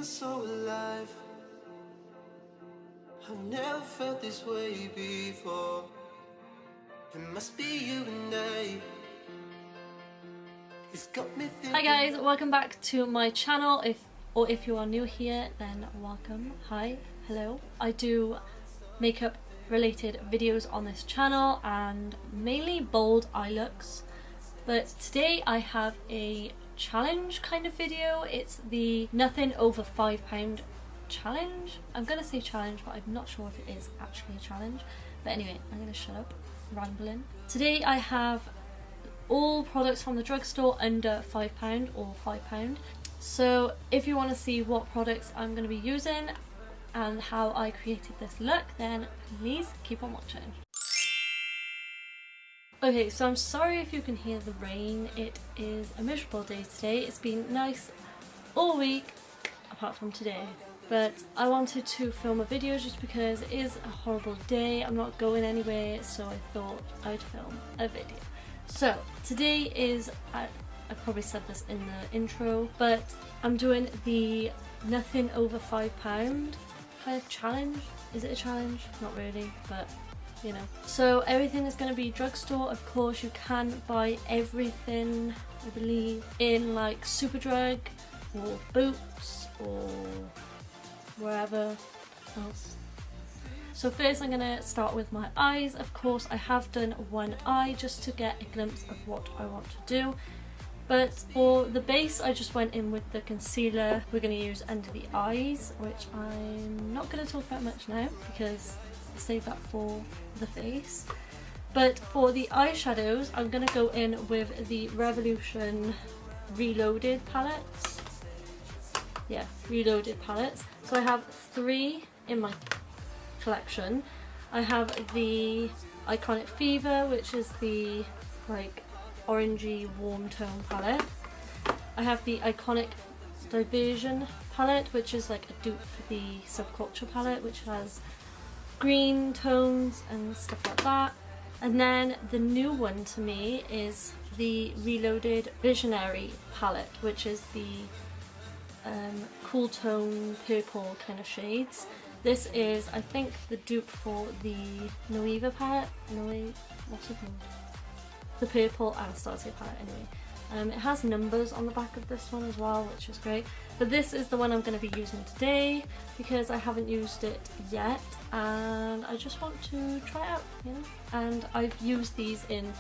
feeling so alive. I've never felt this way before. It must be you and I. It's got me thinking. Hi guys, welcome back to my channel. If you are new here, then welcome. Hi, hello. I do makeup related videos on this channel and mainly bold eye looks. But today I have a challenge kind of video. It's the nothing over £5 challenge. I'm gonna say challenge, but I'm not sure if it is actually a challenge. But anyway, I'm gonna shut up rambling. Today I have all products from the drugstore under £5 or £5. So if you want to see what products I'm going to be using and how I created this look, then please keep on watching. Okay, so I'm sorry if you can hear the rain. It is a miserable day today. It's been nice all week apart from today. But I wanted to film a video just because it is a horrible day. I'm not going anywhere, so I thought I'd film a video. So today is, I probably said this in the intro, but I'm doing the nothing over £5 kind of challenge. Is it a challenge? Not really, but you know. So everything is going to be drugstore. Of course, you can buy everything, I believe, in like Superdrug or Boots or wherever else. So first I'm going to start with my eyes. Of course I have done one eye just to get a glimpse of what I want to do. But for the base I just went in with the concealer we're going to use under the eyes, which I'm not going to talk about much now because I'll save that for the face. But for the eyeshadows I'm going to go in with the Revolution Reloaded palettes. Yeah, Reloaded palettes. So I have 3 in my collection. I have the Iconic Fever, which is the like orangey warm tone palette. I have the Iconic Diversion palette, which is like a dupe for the Subculture palette, which has green tones and stuff like that. And then the new one to me is the Reloaded Visionary palette, which is the cool tone purple kind of shades. This is, I think, the dupe for the Noiva palette. What's it called? The purple Anastasia palette, anyway. It has numbers on the back of this one as well, which is great. But this is the one I'm going to be using today because I haven't used it yet and I just want to try it out, you know. And I've used these in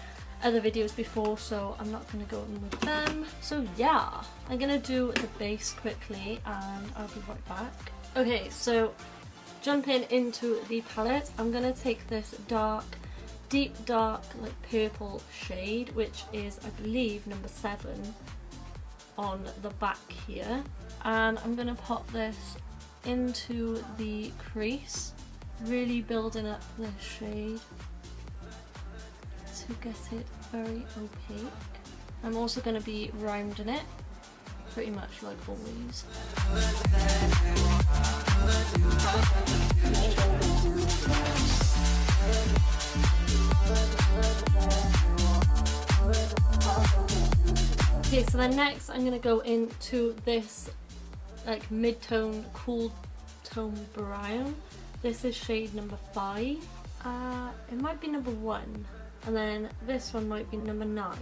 other videos before, so I'm not going to go in with them. So yeah, I'm going to do the base quickly and I'll be right back. Okay, so jumping into the palette, I'm going to take this deep dark like purple shade, which is I believe number 7 on the back here, and I'm going to pop this into the crease, really building up this shade to get it very opaque. I'm also going to be rounding it pretty much like always. Okay, so then next I'm going to go into this like mid-tone cool tone brown. This is shade number 5. It might be number 1, and then this one might be number 9.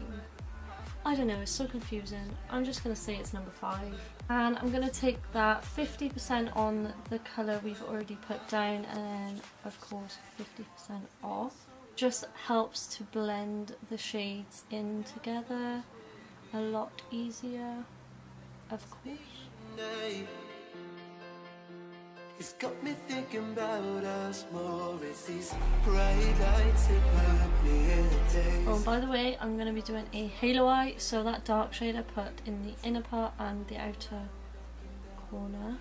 I don't know, it's so confusing. I'm just going to say it's number 5. And I'm going to take that 50% on the colour we've already put down, and then of course 50% off. Just helps to blend the shades in together a lot easier, of course. It's got me thinking about us more. It's these bright lights that burn me in the days. Oh, by the way, I'm going to be doing a halo eye, so that dark shade I put in the inner part and the outer corner.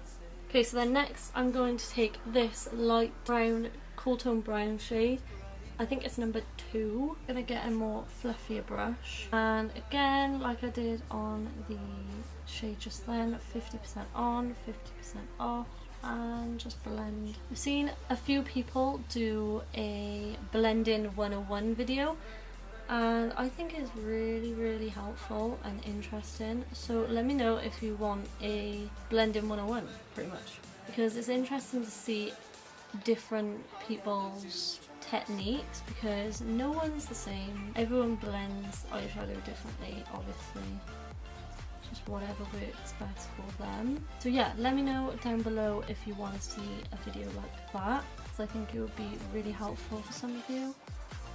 Okay, so then next I'm going to take this light brown, cool tone brown shade. I think it's number 2. I'm going to get a more fluffier brush. And again, like I did on the shade just then, 50% on, 50% off. And just blend. I've seen a few people do a blending 101 video and I think it's really helpful and interesting. So let me know if you want a blending 101 pretty much, because it's interesting to see different people's techniques because no one's the same. Everyone blends eyeshadow differently, obviously. Just whatever works best for them. So yeah, let me know down below if you want to see a video like that, because I think it would be really helpful for some of you,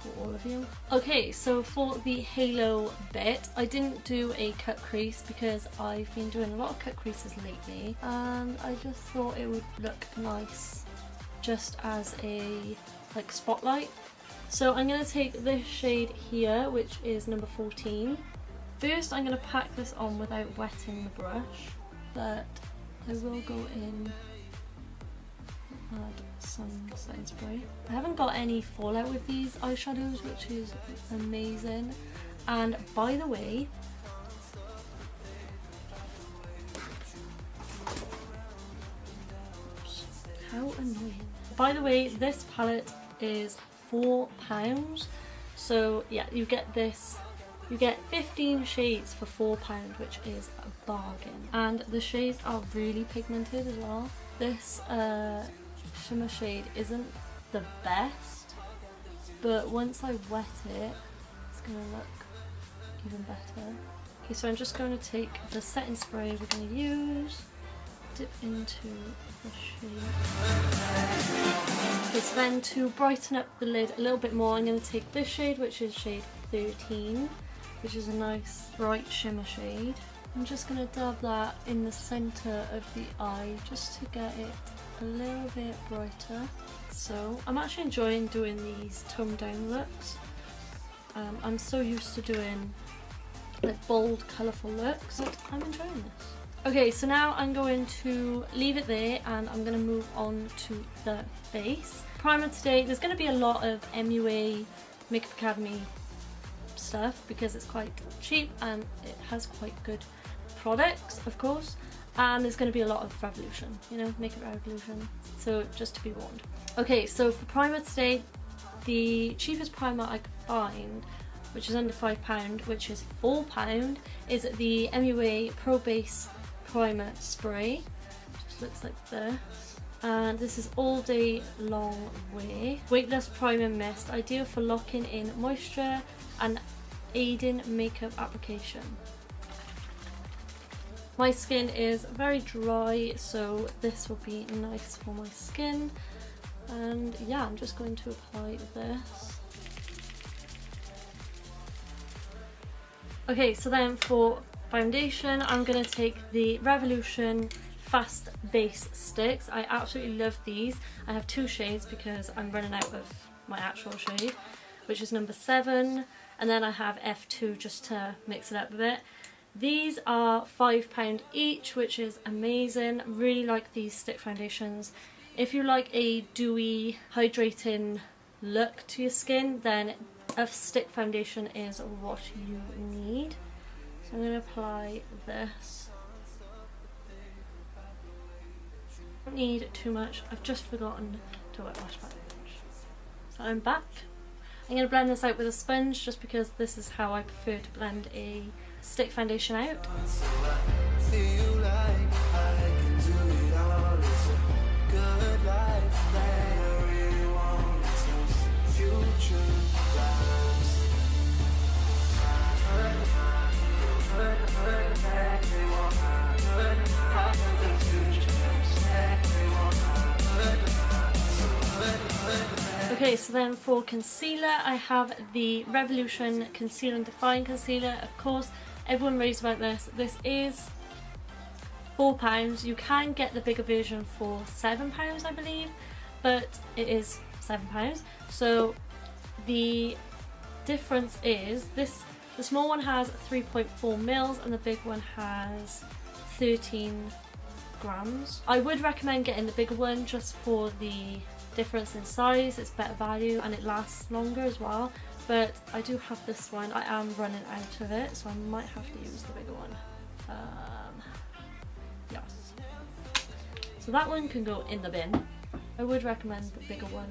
or all of you. Okay, so for the halo bit, I didn't do a cut crease because I've been doing a lot of cut creases lately, and I just thought it would look nice just as a like spotlight. So I'm going to take this shade here, which is number 14. First I'm going to pack this on without wetting the brush, but I will go in and add some setting spray. I haven't got any fallout with these eyeshadows, which is amazing. And by the way, how annoying. By the way, this palette is £4. So yeah, you get this. You get 15 shades for £4, which is a bargain. And the shades are really pigmented as well. This shimmer shade isn't the best, but once I wet it, it's going to look even better. Okay, so I'm just going to take the setting spray we're going to use, dip into the shade. Okay, so then to brighten up the lid a little bit more, I'm going to take this shade, which is shade 13. Which is a nice bright shimmer shade. I'm just going to dab that in the centre of the eye just to get it a little bit brighter. So I'm actually enjoying doing these toned down looks. I'm so used to doing like bold, colourful looks, but I'm enjoying this. Okay, so now I'm going to leave it there and I'm going to move on to the face. Primer today, there's going to be a lot of MUA Makeup Academy stuff because it's quite cheap and it has quite good products, of course, and there's going to be a lot of Revolution, you know, Makeup Revolution, so just to be warned. Okay, so for primer today, the cheapest primer I could find, which is under £5, which is £4, is the MUA Pro Base Primer Spray. Just looks like this. And this is all day long wear. Weightless primer mist, ideal for locking in moisture and aiding makeup application. My skin is very dry, so this will be nice for my skin. And yeah, I'm just going to apply this. Okay, so then for foundation, I'm going to take the Revolution Fast Base Sticks. I absolutely love these. I have 2 shades because I'm running out of my actual shade, which is number 7, and then I have F2 just to mix it up a bit. These are £5 each, which is amazing. Really like these stick foundations. If you like a dewy, hydrating look to your skin, then a stick foundation is what you need. So I'm going to apply this. Don't need too much. I've just forgotten to wet wash my sponge. So I'm back. I'm going to blend this out with a sponge just because this is how I prefer to blend a stick foundation out. Okay, so then for concealer, I have the Revolution Conceal and Define Concealer. Of course, everyone raves about this. This is £4. You can get the bigger version for £7, I believe, but it is £7. So the difference is this: the small one has 3.4 mils and the big one has 13 grams. I would recommend getting the bigger one just for the difference in size. It's better value and it lasts longer as well, but I do have this one. I am running out of it, so I might have to use the bigger one. Yes, so that one can go in the bin. I would recommend the bigger one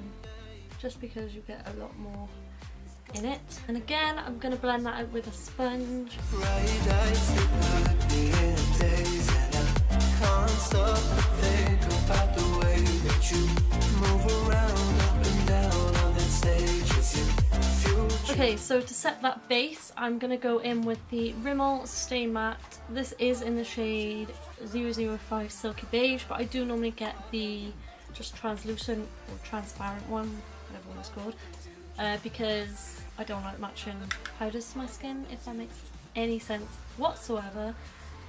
just because you get a lot more in it. And again, I'm going to blend that out with a sponge. Bright lights that put me in a daze, and I can't stop to think about the way that you move around up and down on that stage. It's your future. Okay, so to set that base, I'm going to go in with the Rimmel Stay Matte. This is in the shade 005 Silky Beige, but I do normally get the just translucent or transparent one, whatever one it's called, because I don't like matching powders to my skin, if that makes any sense whatsoever.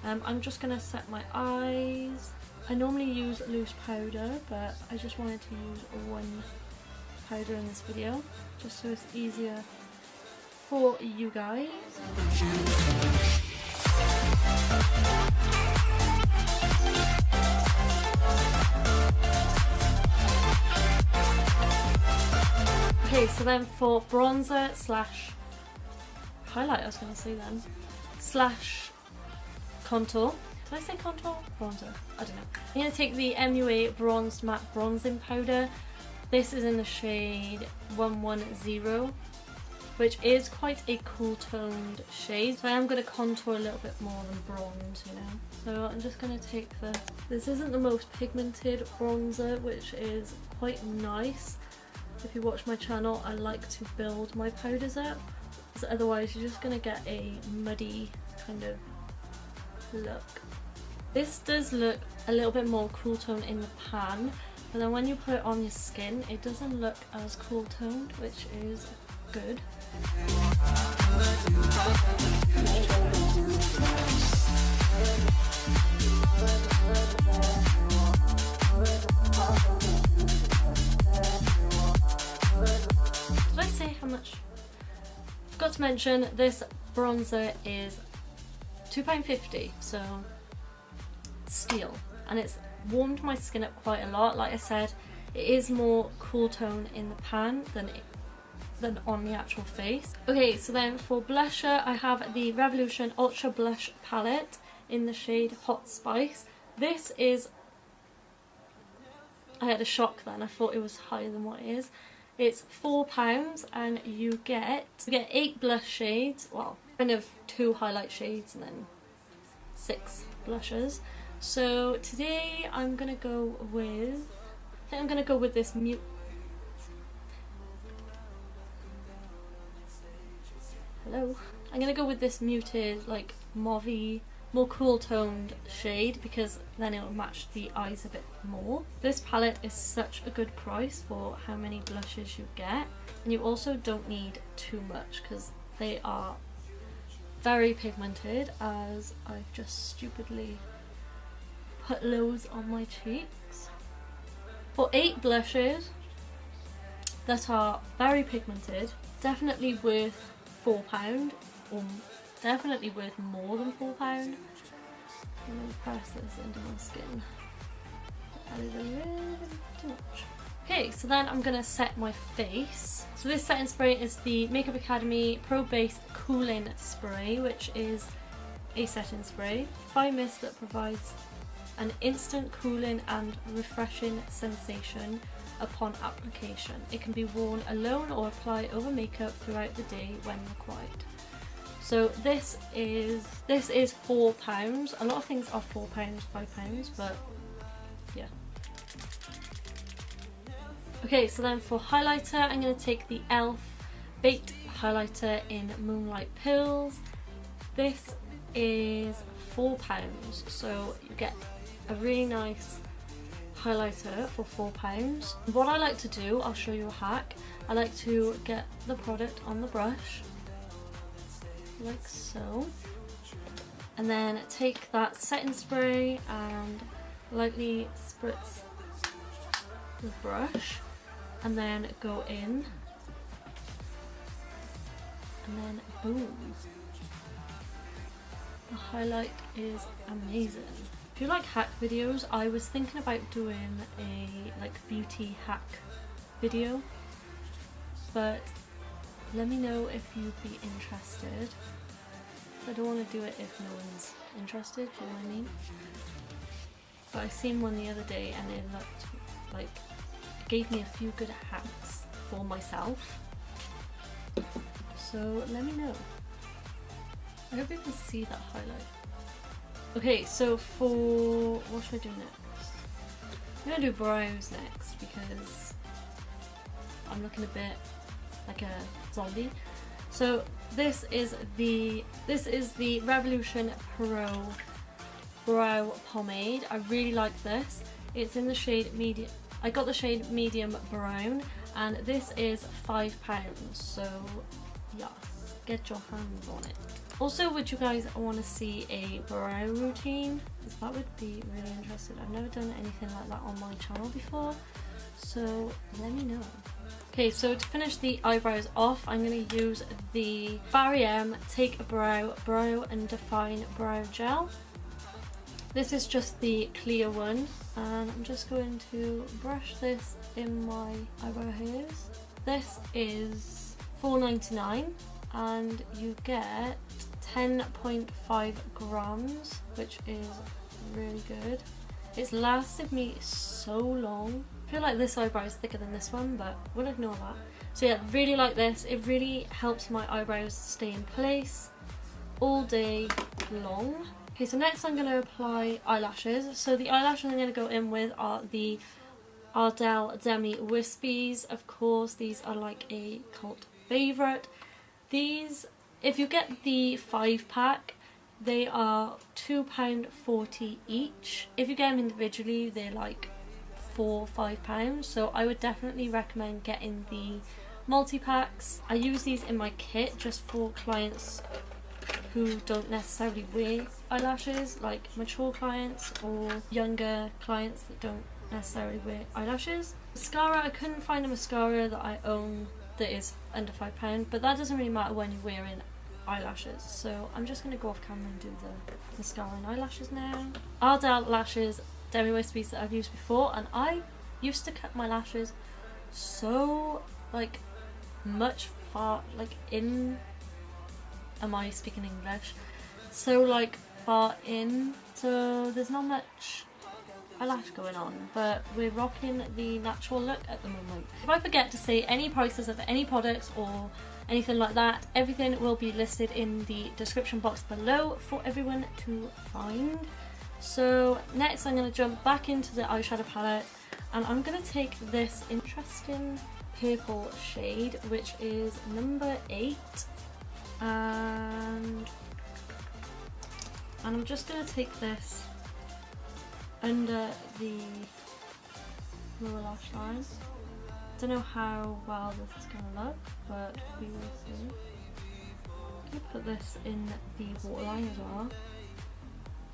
I'm just going to set my eyes. I normally use loose powder, but I just wanted to use one powder in this video, just so it's easier for you guys. Okay, so then for bronzer slash highlight, I was going to say then, slash contour. Did I say contour? Bronzer. I don't know. I'm going to take the MUA Bronzed Matte Bronzing Powder. This is in the shade 110, which is quite a cool toned shade. So I am going to contour a little bit more than bronze, you know. So I'm just going to take this isn't the most pigmented bronzer, which is quite nice. If you watch my channel, I like to build my powders up, because otherwise you're just going to get a muddy kind of look. This does look a little bit more cool tone in the pan, but then when you put it on your skin, it doesn't look as cool toned, which is good. Did I say how much? Forgot to mention, this bronzer is £2.50, so steel, and it's warmed my skin up quite a lot. Like I said, it is more cool tone in the pan than on the actual face. Okay, so then for blusher, I have the Revolution Ultra Blush Palette in the shade Hot Spice. This is, I had a shock then, I thought it was higher than what it is. It's £4 and you get 8 blush shades, well, kind of 2 highlight shades and then 6 blushes. So today I'm gonna go with, I think I'm gonna go with this I'm gonna go with this muted, like mauvey, more cool toned shade, because then it will match the eyes a bit more. This palette is such a good price for how many blushes you get, and you also don't need too much because they are very pigmented, as I've just stupidly put loads on my cheeks. For 8 blushes that are very pigmented, definitely worth £4, or definitely worth more than £4. I'm going to press this into my skin. That is a little bit too much. Okay, so then I'm going to set my face. So this setting spray is the Makeup Academy Pro Base Cooling Spray, which is a setting spray by mist that provides an instant cooling and refreshing sensation upon application. It can be worn alone or apply over makeup throughout the day when required. So this is £4. A lot of things are £4, £5, but yeah. Okay, so then for highlighter, I'm going to take the e.l.f. Baked Highlighter in Moonlight Pills. This is £4, so you get a really nice highlighter for £4. What I like to do, I'll show you a hack. I like to get the product on the brush, like so, and then take that setting spray and lightly spritz the brush, and then go in, and then boom. The highlight is amazing. If you like hack videos, I was thinking about doing a beauty hack video, but let me know if you'd be interested. I don't want to do it if no one's interested, do you know what I mean? But I seen one the other day and it looked like, it gave me a few good hacks for myself. so let me know. I hope you can see that highlight. Okay, so for what should I do next? I'm gonna do brows next because I'm looking a bit like a zombie. So this is the Revolution Pro Brow Pomade. I really like this. It's in the shade medium. I got the shade medium brown, and this is £5. So yes, get your hands on it. Also, would you guys want to see a brow routine? Because that would be really interesting. I've never done anything like that on my channel before, so let me know. Okay, so to finish the eyebrows off, I'm going to use the Barry M Take a Brow and Define Brow Gel. This is just the clear one, and I'm just going to brush this in my eyebrow hairs. This is $4.99, and you get 10.5 grams, which is really good. It's lasted me so long. I feel like this eyebrow is thicker than this one, but we'll ignore that. So yeah, really like this. It really helps my eyebrows stay in place all day long. Okay, so next I'm going to apply eyelashes. So the eyelashes I'm going to go in with are the Ardell Demi Wispies. Of course, these are like a cult favourite. These, if you get the 5-pack, they are £2.40 each. If you get them individually, they're like £4 or £5. So I would definitely recommend getting the multi-packs. I use these in my kit just for clients who don't necessarily wear eyelashes, like mature clients or younger clients that don't necessarily wear eyelashes. Mascara, I couldn't find a mascara that I own that is under £5, but that doesn't really matter when you're wearing eyelashes, so I'm just going to go off camera and do the mascara and eyelashes now. Ardell lashes, Demi Wispies that I've used before, and I used to cut my lashes so like much far like in, am I speaking English? So like far in, so there's not much eyelash going on, but we're rocking the natural look at the moment. If I forget to say any prices of any products or anything like that, everything will be listed in the description box below for everyone to find. So next I'm going to jump back into the eyeshadow palette, and I'm going to take this interesting purple shade, which is number 8, and I'm just going to take this under the lower lash line. Don't know how well this is going to look, but we will see. I'm going to put this in the waterline as well.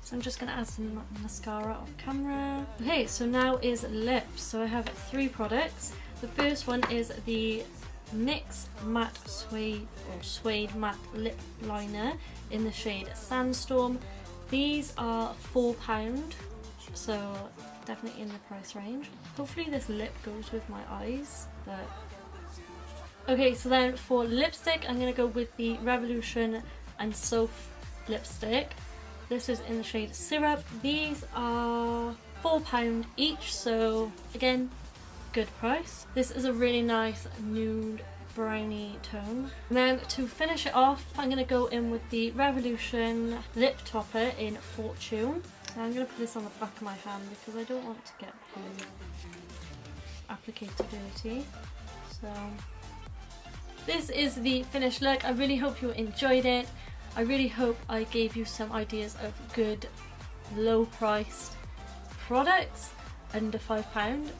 So I'm just going to add some mascara off camera. Okay, so now is lips. So I have 3 products. The first one is the NYX Matte Suede Matte Lip Liner in the shade Sandstorm. These are £4, so definitely in the price range. Hopefully this lip goes with my eyes, but... Okay, so then for lipstick, I'm going to go with the Revolution and Soph lipstick. This is in the shade Syrup. These are £4 each, so again, good price. This is a really nice nude brownie tone. And then to finish it off, I'm going to go in with the Revolution lip topper in Fortune. So I'm going to put this on the back of my hand because I don't want to get the applicator dirty. So this is the finished look. I really hope you enjoyed it. I really hope I gave you some ideas of good low priced products under £5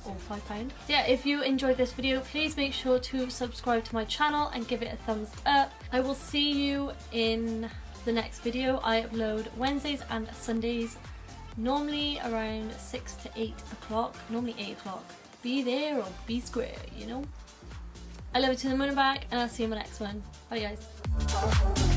or £5. Yeah, if you enjoyed this video, please make sure to subscribe to my channel and give it a thumbs up. I will see you in the next video. I upload Wednesdays and Sundays, normally around 6 to 8 o'clock, normally 8 o'clock. Be there or be square, you know? I love you to the moon and back, and I'll see you in my next one. Bye guys.